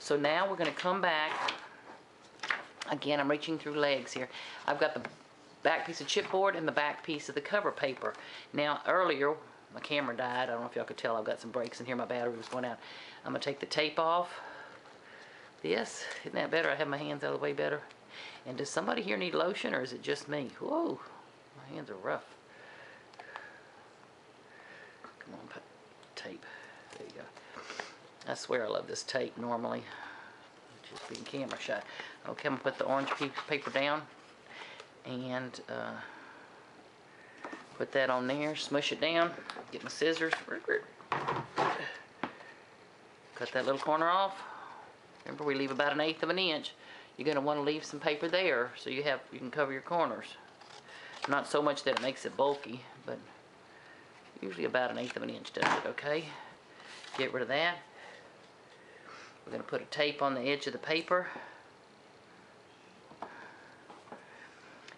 So now we're going to come back. Again, I'm reaching through legs here. I've got the back piece of chipboard and the back piece of the cover paper. Now earlier, my camera died. I don't know if y'all could tell. I've got some breaks in here. My battery was going out. I'm going to take the tape off. This, isn't that better? I have my hands out of the way better. And does somebody here need lotion, or is it just me? Whoa, my hands are rough. Come on, put tape. There you go. I swear I love this tape normally. Just being camera shy. Okay, I'm going to put the orange piece of paper down and put that on there. Smush it down. Get my scissors. Cut that little corner off. Remember, we leave about 1/8 of an inch. You're going to want to leave some paper there so you can cover your corners. Not so much that it makes it bulky, but usually about 1/8 of an inch does it, okay? Get rid of that. We're going to put a tape on the edge of the paper.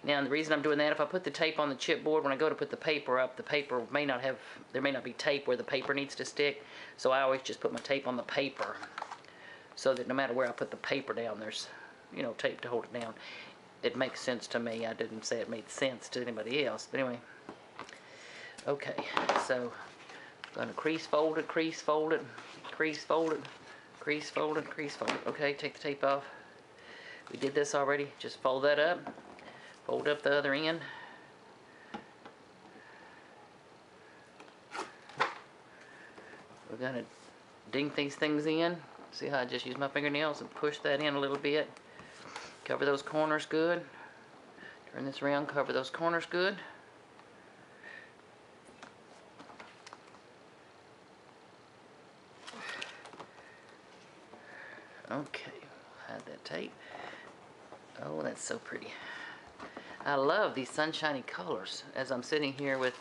Now, the reason I'm doing that, if I put the tape on the chipboard, when I go to put the paper up, the paper may not have, there may not be tape where the paper needs to stick. So I always just put my tape on the paper so that no matter where I put the paper down, there's, you know, tape to hold it down. It makes sense to me. I didn't say it made sense to anybody else. But anyway. Okay, so I'm going to crease fold it, crease fold it, crease fold it, crease fold it, crease fold it. Okay, take the tape off. We did this already. Just fold that up. Fold up the other end. We're going to dink these things in. See how I just use my fingernails and push that in a little bit. Cover those corners good. Turn this around, cover those corners good. Okay, hide that tape. Oh, that's so pretty. I love these sunshiny colors as I'm sitting here with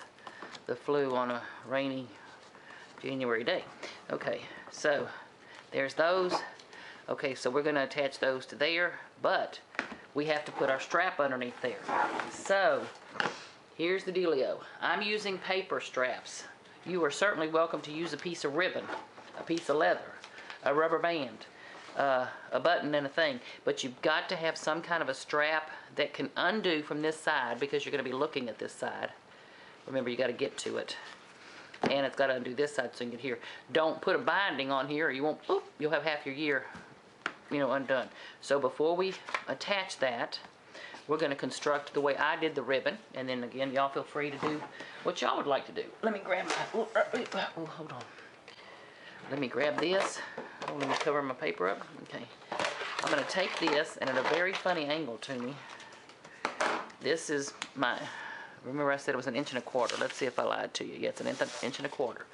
the flu on a rainy January day. Okay, so there's those. Okay, so we're going to attach those to there, but we have to put our strap underneath there. So here's the dealio. I'm using paper straps. You are certainly welcome to use a piece of ribbon, a piece of leather, a rubber band, a button and a thing, but you've got to have some kind of a strap that can undo from this side, because you're going to be looking at this side. Remember, you got to get to it, and it's got to undo this side so you can get here. Don't put a binding on here, or you won't. Oop, you'll have half your gear, you know, undone. So before we attach that, we're going to construct the way I did the ribbon, and then again, y'all feel free to do what y'all would like to do. Let me grab my. Oh, hold on. Let me grab this. Oh, let me cover my paper up. Okay. I'm going to take this, and at a very funny angle to me. This is my, remember I said it was 1 1/4 inches. Let's see if I lied to you. Yeah, it's 1 1/4 inches.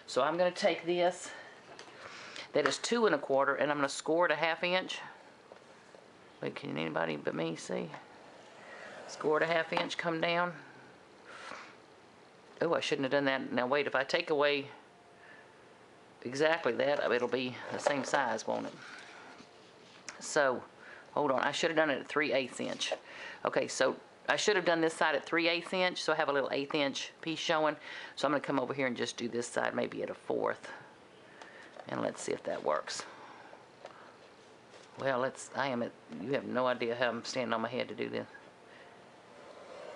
So I'm going to take this that is 2 1/4 inches, and I'm going to score it 1/2 inch. Wait, can anybody but me see? Score it 1/2 inch, come down. Oh, I shouldn't have done that. Now wait, if I take away exactly that, it'll be the same size, won't it? So, hold on, I should have done it at 3/8 inch. Okay, so I should have done this side at 3/8 inch, so I have a little 1/8 inch piece showing. So I'm going to come over here and just do this side maybe at a 1/4. And let's see if that works. Well, you have no idea how I'm standing on my head to do this.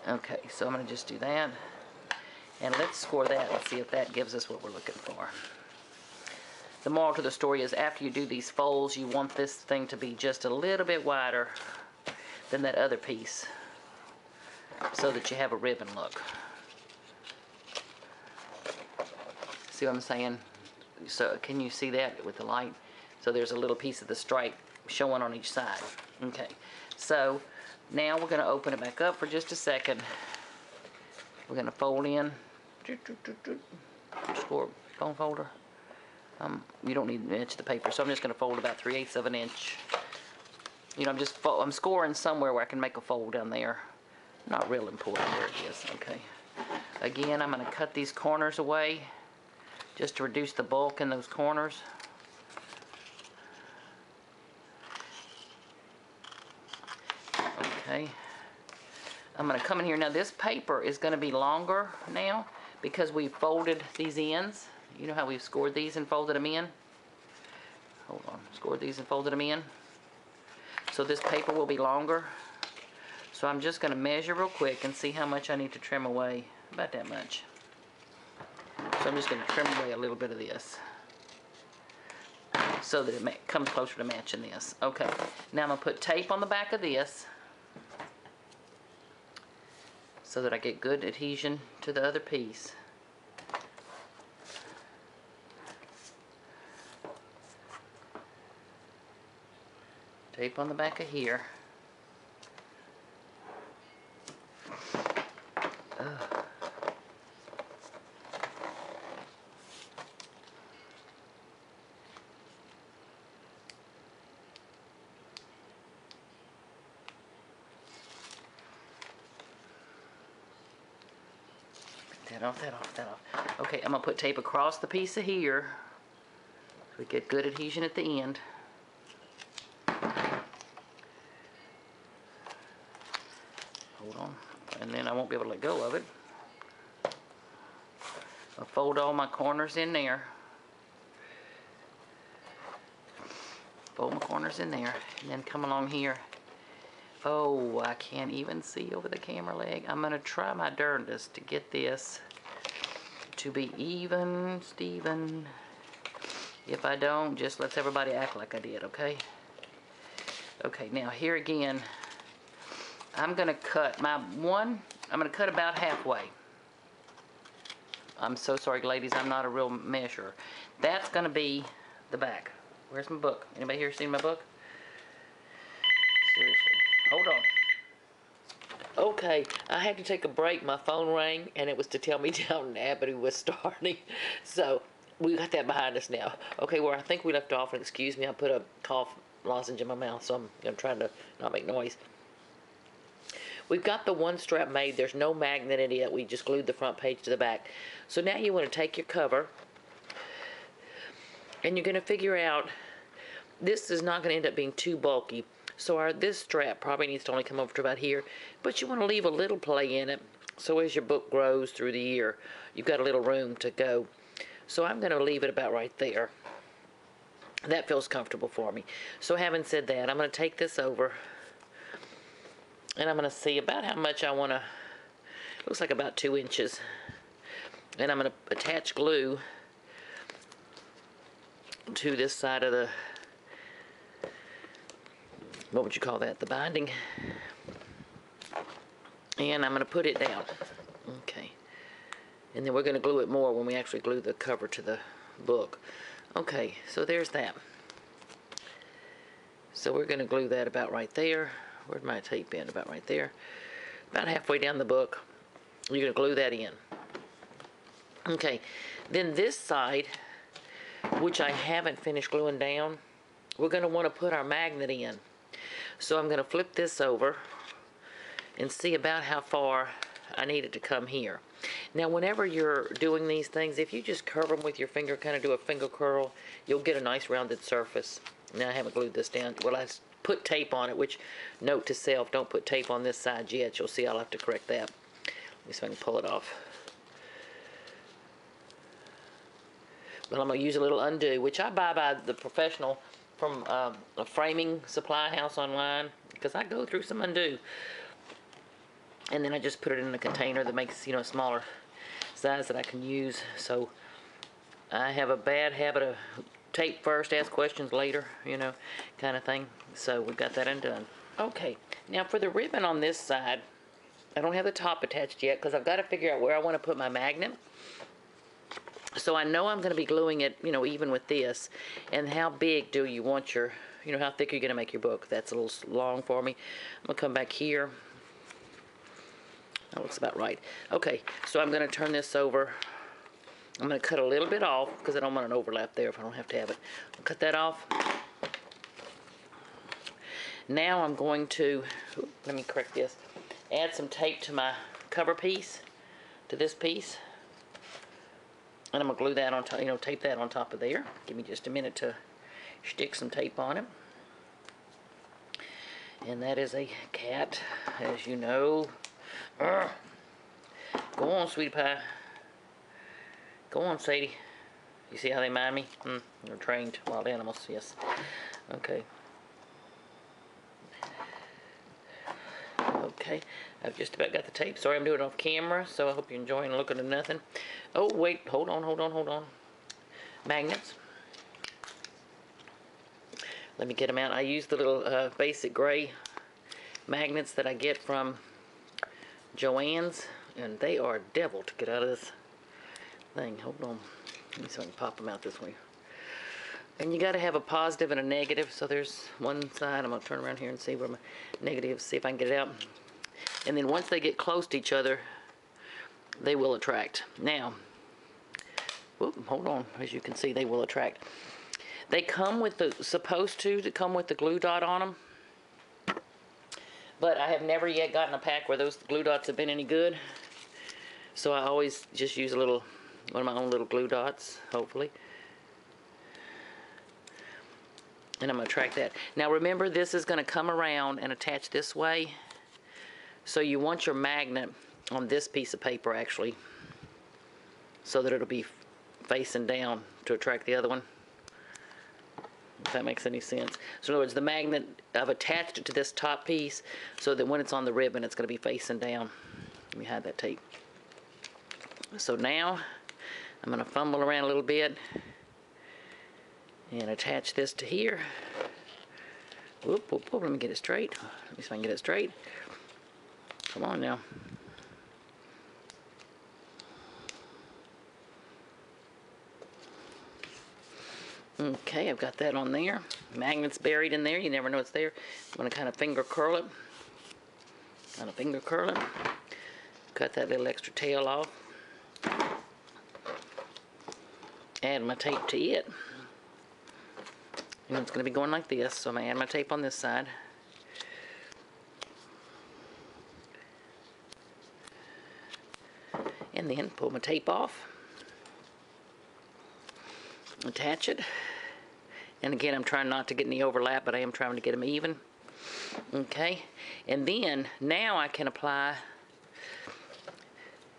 Okay, so I'm going to just do that. And let's score that and see if that gives us what we're looking for. The moral to the story is, after you do these folds, you want this thing to be just a little bit wider than that other piece, so that you have a ribbon look. See what I'm saying? So can you see that with the light? So there's a little piece of the stripe showing on each side. Okay, so now we're going to open it back up for just a second. We're going to fold in. Score bone folder. You don't need an inch of the paper, so I'm just going to fold about 3/8 of an inch. You know, I'm scoring somewhere where I can make a fold down there. Not real important where it is. Okay. Again, I'm going to cut these corners away just to reduce the bulk in those corners. Okay. I'm going to come in here. Now, this paper is going to be longer now because we folded these ends. You know how we've scored these and folded them in? hold on, scored these and folded them in. So this paper will be longer. So I'm just going to measure real quick and see how much I need to trim away. About that much. So I'm just going to trim away a little bit of this so that it comes closer to matching this. Okay, now I'm going to put tape on the back of this so that I get good adhesion to the other piece. Tape on the back of here. That off. Okay, I'm gonna put tape across the piece of here so we get good adhesion at the end. Hold on, and then I won't be able to let go of it. I'll fold all my corners in there. Fold my corners in there, and then come along here. Oh, I can't even see over the camera leg. I'm gonna try my darndest to get this to be even, Steven. If I don't, just let's everybody act like I did, okay? Okay, now here again, I'm gonna cut I'm gonna cut about halfway. I'm so sorry, ladies, I'm not a real measurer. That's gonna be the back. Where's my book? Anybody here seen my book? Seriously, hold on. Okay, I had to take a break. My phone rang, and it was to tell me Downton Abbey was starting. So, we got that behind us now. Okay, where I think we left off, and excuse me, I put a cough lozenge in my mouth, so I'm trying to not make noise. We've got the one strap made. There's no magnet in it yet. We just glued the front page to the back. So now you want to take your cover, and you're going to figure out, this is not going to end up being too bulky. So this strap probably needs to only come over to about here, but you want to leave a little play in it, so as your book grows through the year, you've got a little room to go. So I'm going to leave it about right there. That feels comfortable for me. So having said that, I'm going to take this over, and I'm going to see about how much I want to, looks like about 2 inches. And I'm going to attach glue to this side of the, what would you call that, the binding, and I'm going to put it down. Okay, and then we're going to glue it more when we actually glue the cover to the book. Okay, so there's that. So we're going to glue that about right there. Where'd my tape in? About right there. About halfway down the book. You're going to glue that in. Okay, then this side, which I haven't finished gluing down, we're going to want to put our magnet in. So I'm going to flip this over and see about how far I need it to come here. Now whenever you're doing these things, if you just curve them with your finger, kind of do a finger curl, you'll get a nice rounded surface. Now I haven't glued this down. Well, I put tape on it, which, note to self, don't put tape on this side yet. You'll see I'll have to correct that. Let me see if I can pull it off. Well, I'm going to use a little undo, which I buy by the professional from a framing supply house online, because I go through some undo. And then I just put it in a container that makes, you know, a smaller size that I can use. So I have a bad habit of tape first, ask questions later, you know, kind of thing. So we've got that undone. Okay, now for the ribbon on this side, I don't have the top attached yet because I've got to figure out where I want to put my magnet. So I know I'm going to be gluing it, you know, even with this. And how big do you want your, you know, how thick are you going to make your book? That's a little long for me. I'm going to come back here. That looks about right. Okay, so I'm going to turn this over. I'm going to cut a little bit off because I don't want an overlap there if I don't have to have it. I'll cut that off. Now I'm going to, let me correct this, add some tape to my cover piece, to this piece. And I'm going to glue that on top, you know, tape that on top of there. Give me just a minute to stick some tape on it. And that is a cat, as you know. Go on, sweetie pie. Go on, Sadie. You see how they mind me? They're trained wild animals, yes. Okay. Okay, I've just about got the tape. Sorry I'm doing it off camera, so I hope you're enjoying looking at nothing. Oh, wait, hold on. Magnets. Let me get them out. I use the little basic gray magnets that I get from Joann's, and they are a devil to get out of this thing. Hold on. Let me see if I can pop them out this way. And you got to have a positive and a negative. So there's one side. I'm going to turn around here and see where my negative, see if I can get it out. And then once they get close to each other, they will attract. Now, whoop, hold on. As you can see, they will attract. They come with the, supposed to come with the glue dot on them. But I have never yet gotten a pack where those glue dots have been any good. So I always just use a little, one of my own little glue dots, hopefully. And I'm going to track that. Now remember, this is going to come around and attach this way. So you want your magnet on this piece of paper actually, so that it'll be facing down to attract the other one. If that makes any sense. So in other words, the magnet, I've attached it to this top piece so that when it's on the ribbon, it's going to be facing down. Let me hide that tape. So now I'm going to fumble around a little bit and attach this to here. Whoop, whoop, whoop. Let me get it straight. Let me see if I can get it straight. Come on now. Okay, I've got that on there. Magnet's buried in there. You never know it's there. I'm going to kind of finger curl it. Cut that little extra tail off. Add my tape to it. And it's going to be going like this. So I'm going to add my tape on this side. And then pull my tape off. Attach it. And again, I'm trying not to get any overlap, but I am trying to get them even. Okay. And then, now I can apply,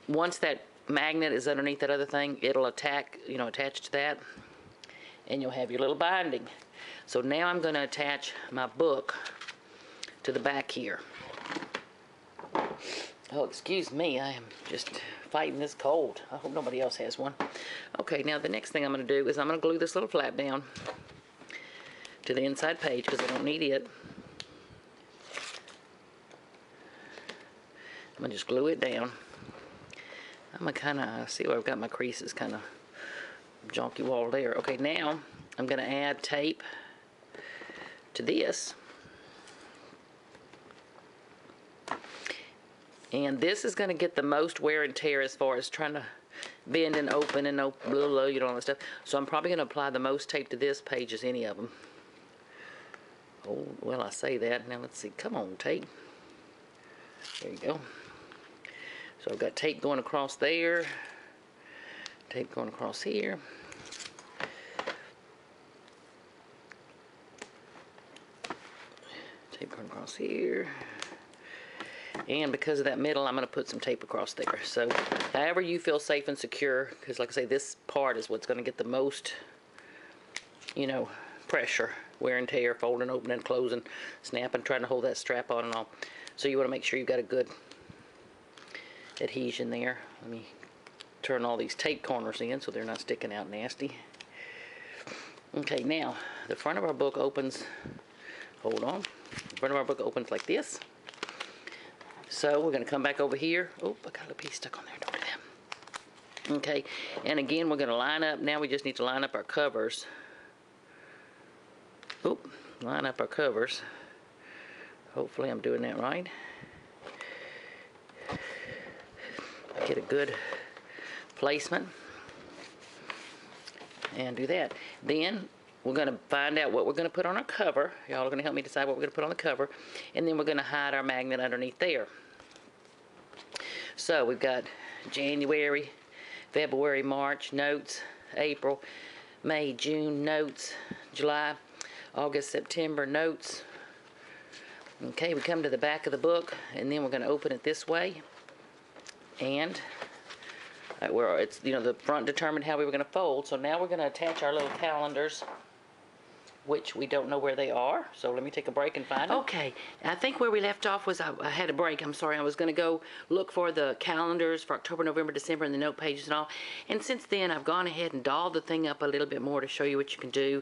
once that magnet is underneath that other thing, it'll attach to that. And you'll have your little binding. So now I'm going to attach my book to the back here. Oh, excuse me, I am just fighting this cold. I hope nobody else has one. Okay, now the next thing I'm going to do is I'm going to glue this little flap down to the inside page because I don't need it. I'm going to just glue it down. I'm going to kind of see where I've got my creases kind of junky wall there. Okay, now I'm going to add tape to this. And this is going to get the most wear and tear as far as trying to bend and open, you know, all that stuff. So I'm probably going to apply the most tape to this page as any of them. Oh, well, I say that. Now let's see. Come on, tape. There you go. So I've got tape going across there. Tape going across here. Tape going across here. And because of that middle, I'm going to put some tape across there. So however you feel safe and secure, because like I say, this part is what's going to get the most, you know, pressure, wear and tear, folding, opening, closing, snapping, trying to hold that strap on and all. So you want to make sure you've got a good adhesion there. Let me turn all these tape corners in so they're not sticking out nasty. Okay, now the front of our book opens, hold on, the front of our book opens like this. So we're going to come back over here. Oh, I got a little piece stuck on there. Don't do that. Okay, and again, we're going to line up. Now we just need to line up our covers. Oop, line up our covers. Hopefully I'm doing that right. Get a good placement. And do that. Then we're going to find out what we're going to put on our cover. Y'all are going to help me decide what we're going to put on the cover. And then we're going to hide our magnet underneath there. So we've got January, February, March, notes, April, May, June, notes, July, August, September, notes. Okay, we come to the back of the book, and then we're going to open it this way. And where it's, you know, the front determined how we were going to fold. So now we're going to attach our little calendars, which we don't know where they are. So let me take a break and find them. Okay, I think where we left off was I had a break. I'm sorry. I was going to go look for the calendars for October, November, December, and the note pages and all. And since then, I've gone ahead and dolled the thing up a little bit more to show you what you can do.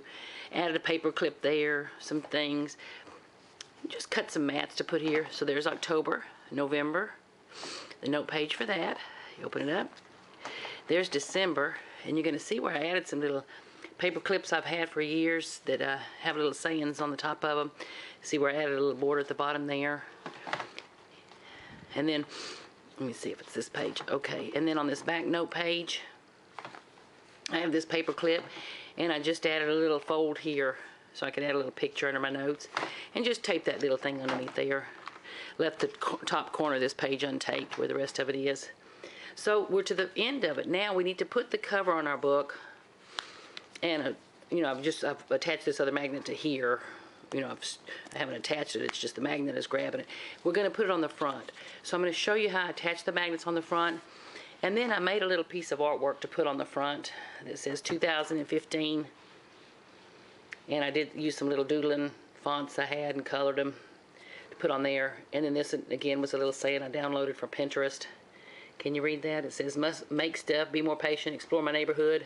Added a paper clip there, some things. Just cut some mats to put here. So there's October, November, the note page for that. You open it up. There's December, and you're going to see where I added some little paper clips I've had for years that have little sayings on the top of them. See where I added a little border at the bottom there. And then, let me see if it's this page. Okay, and then on this back note page, I have this paper clip, and I just added a little fold here so I could add a little picture under my notes, and just tape that little thing underneath there. Left the top corner of this page untaped where the rest of it is. So we're to the end of it. Now we need to put the cover on our book, and you know, I've attached this other magnet to here. You know, I haven't attached it. It's just the magnet is grabbing it. We're going to put it on the front. So I'm going to show you how I attach the magnets on the front, and then I made a little piece of artwork to put on the front that says 2015, and I did use some little doodling fonts I had and colored them to put on there. And then this again was a little saying I downloaded from Pinterest. Can you read that? It says, must make stuff, be more patient, explore my neighborhood,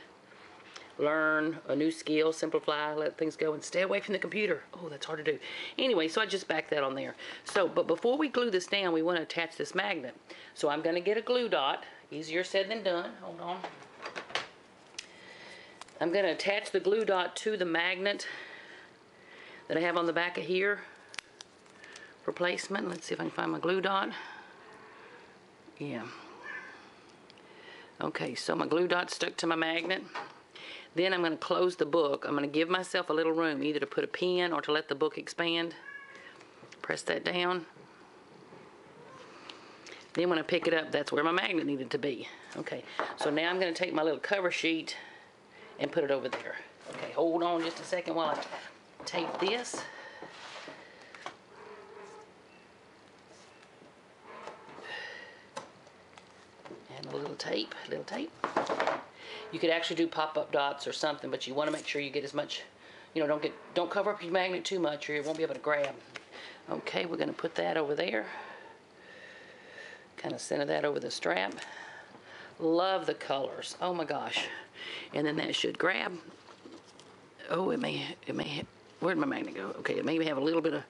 learn a new skill, simplify, let things go, and stay away from the computer. Oh, that's hard to do. Anyway, so I just backed that on there. So, but before we glue this down, we want to attach this magnet. So I'm going to get a glue dot. Easier said than done. Hold on. I'm going to attach the glue dot to the magnet that I have on the back of here for placement. Let's see if I can find my glue dot. Yeah. Okay, so my glue dot's stuck to my magnet. Then I'm going to close the book. I'm going to give myself a little room, either to put a pin or to let the book expand. Press that down. Then when I pick it up, that's where my magnet needed to be. Okay, so now I'm going to take my little cover sheet and put it over there. Okay, hold on just a second while I tape this. A little tape, You could actually do pop-up dots or something, but you want to make sure you get as much, you know, don't cover up your magnet too much or you won't be able to grab. Okay, we're going to put that over there. Kind of center that over the strap. Love the colors. Oh my gosh. And then that should grab. Oh, it may, where'd my magnet go? Okay, it may have a little bit of,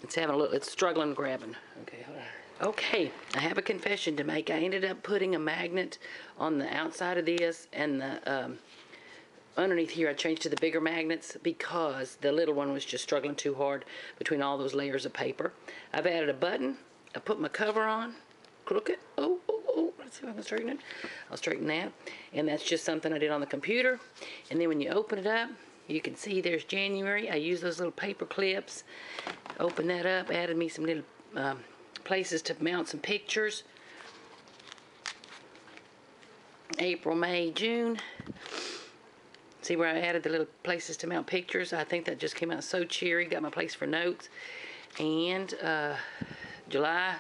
it's struggling grabbing. Okay, hold on. Okay, I have a confession to make. I ended up putting a magnet on the outside of this, and the underneath here I changed to the bigger magnets because the little one was just struggling too hard between all those layers of paper. I've added a button. I put my cover on. Crooked. Oh. Let's see if I can straighten it. I'll straighten that. And that's just something I did on the computer. And then when you open it up, you can see there's January. I used those little paper clips. Open that up. Added me some little places to mount some pictures. April, May, June. See where I added the little places to mount pictures? I think that just came out so cheery. Got my place for notes. And July,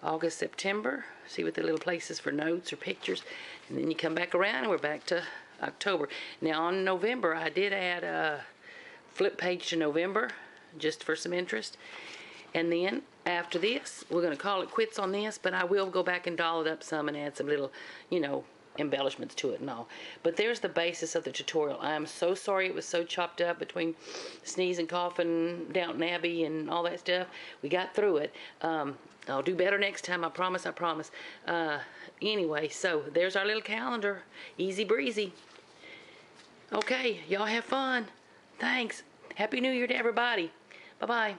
August, September. See with the little places for notes or pictures. And then you come back around and we're back to October. Now on November, I did add a flip page to November just for some interest. And then after this, we're going to call it quits on this, but I will go back and doll it up some and add some little, you know, embellishments to it and all. But there's the basis of the tutorial. I am so sorry it was so chopped up between sneezing, coughing, Downton Abbey and all that stuff. We got through it. I'll do better next time, I promise, I promise. Anyway, so there's our little calendar. Easy breezy. Okay, y'all have fun. Thanks. Happy New Year to everybody. Bye-bye.